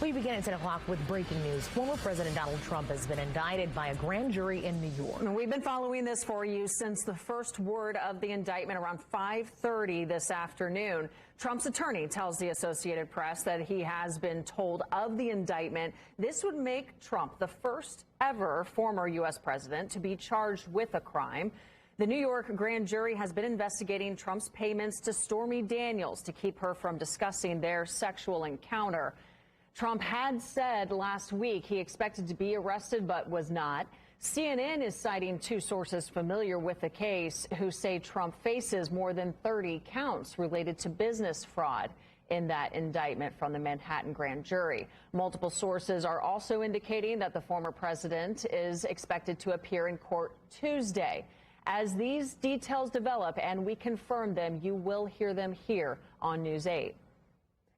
We begin at 10 o'clock with breaking news. Former President Donald Trump has been indicted by a grand jury in New York. We've been following this for you since the first word of the indictment around 5:30 this afternoon. Trump's attorney tells the Associated Press that he has been told of the indictment. This would make Trump the first ever former U.S. president to be charged with a crime. The New York grand jury has been investigating Trump's payments to Stormy Daniels to keep her from discussing their sexual encounter. Trump had said last week he expected to be arrested but was not. CNN is citing two sources familiar with the case who say Trump faces more than 30 counts related to business fraud in that indictment from the Manhattan grand jury. Multiple sources are also indicating that the former president is expected to appear in court Tuesday. As these details develop and we confirm them, you will hear them here on News 8.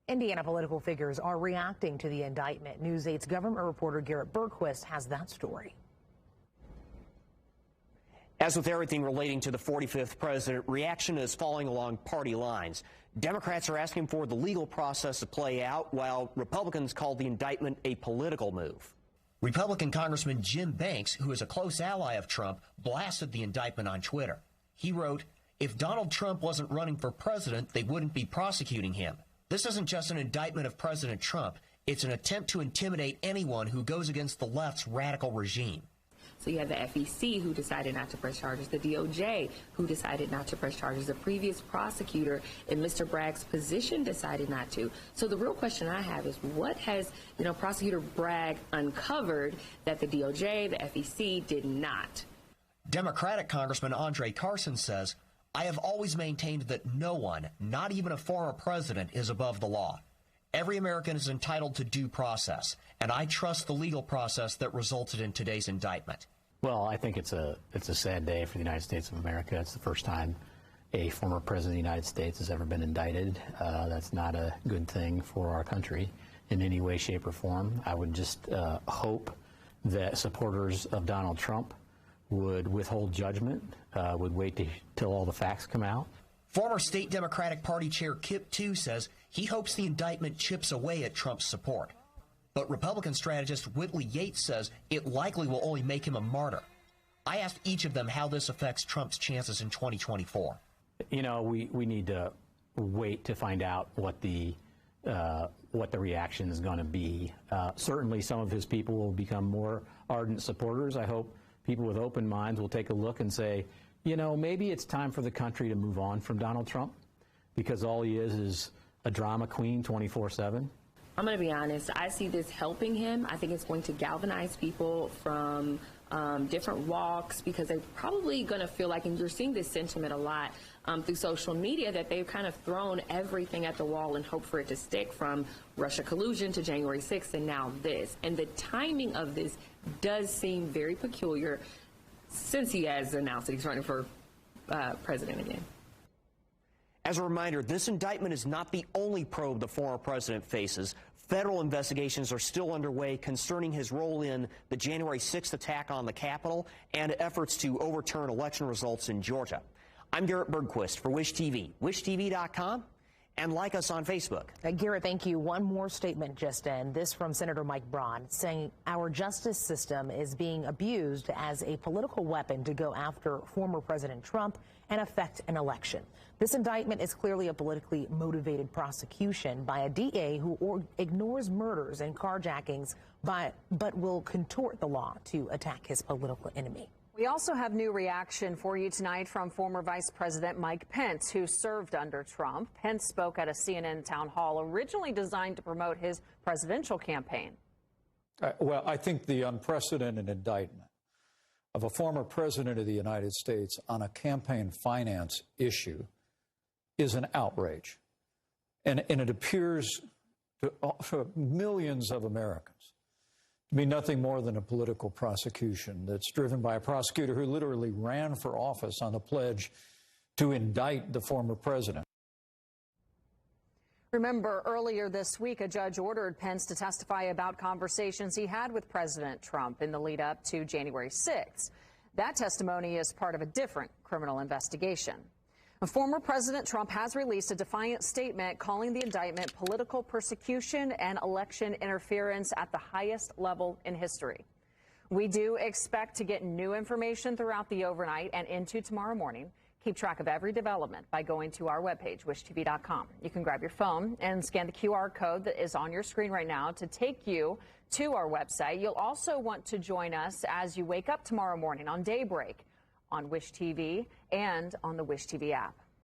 Indiana political figures are reacting to the indictment. News 8's government reporter Garrett Bergquist has that story. As with everything relating to the 45th president, reaction is falling along party lines. Democrats are asking for the legal process to play out, while Republicans call the indictment a political move. Republican Congressman Jim Banks, who is a close ally of Trump, blasted the indictment on Twitter. He wrote, "If Donald Trump wasn't running for president, they wouldn't be prosecuting him. This isn't just an indictment of President Trump. It's an attempt to intimidate anyone who goes against the left's radical regime." So you have the FEC who decided not to press charges, the DOJ who decided not to press charges, the previous prosecutor in Mr. Bragg's position decided not to. So the real question I have is what has, Prosecutor Bragg uncovered that the DOJ, the FEC did not? Democratic Congressman Andre Carson says, "I have always maintained that no one, not even a former president, is above the law. Every American is entitled to due process, and I trust the legal process that resulted in today's indictment." Well, I think it's a sad day for the United States of America. It's the first time a former president of the United States has ever been indicted. That's not a good thing for our country in any way, shape, or form. I would just hope that supporters of Donald Trump would withhold judgment, would wait till all the facts come out. Former state Democratic Party Chair Kip Tu says he hopes the indictment chips away at Trump's support. But Republican strategist Whitley Yates says it likely will only make him a martyr. I asked each of them how this affects Trump's chances in 2024. We need to wait to find out what the reaction is going to be. Certainly some of his people will become more ardent supporters. I hope people with open minds will take a look and say, maybe it's time for the country to move on from Donald Trump, because all he is a drama queen 24/7. I'm going to be honest. I see this helping him. I think it's going to galvanize people from different walks, because they're probably going to feel like, and you're seeing this sentiment a lot through social media, that they've kind of thrown everything at the wall and hope for it to stick, from Russia collusion to January 6th and now this. And the timing of this does seem very peculiar, since he has announced that he's running for president again. As a reminder, this indictment is not the only probe the former president faces. Federal investigations are still underway concerning his role in the January 6th attack on the Capitol and efforts to overturn election results in Georgia. I'm Garrett Bergquist for Wish TV, wishtv.com, and like us on Facebook. Garrett, thank you. One more statement just in. This from Senator Mike Braun, saying our justice system is being abused as a political weapon to go after former President Trump and affect an election. This indictment is clearly a politically motivated prosecution by a DA who ignores murders and carjackings, but will contort the law to attack his political enemy. We also have new reaction for you tonight from former Vice President Mike Pence, who served under Trump. Pence spoke at a CNN town hall originally designed to promote his presidential campaign. Well, I think the unprecedented indictment of a former president of the United States on a campaign finance issue is an outrage. And it appears to millions of Americans to be nothing more than a political prosecution that's driven by a prosecutor who literally ran for office on the pledge to indict the former president. Remember, earlier this week, a judge ordered Pence to testify about conversations he had with President Trump in the lead up to January 6th. That testimony is part of a different criminal investigation. Former President Trump has released a defiant statement calling the indictment political persecution and election interference at the highest level in history. We do expect to get new information throughout the overnight and into tomorrow morning. Keep track of every development by going to our webpage, wishtv.com. You can grab your phone and scan the QR code that is on your screen right now to take you to our website. You'll also want to join us as you wake up tomorrow morning on Daybreak, on Wish TV, and on the Wish TV app.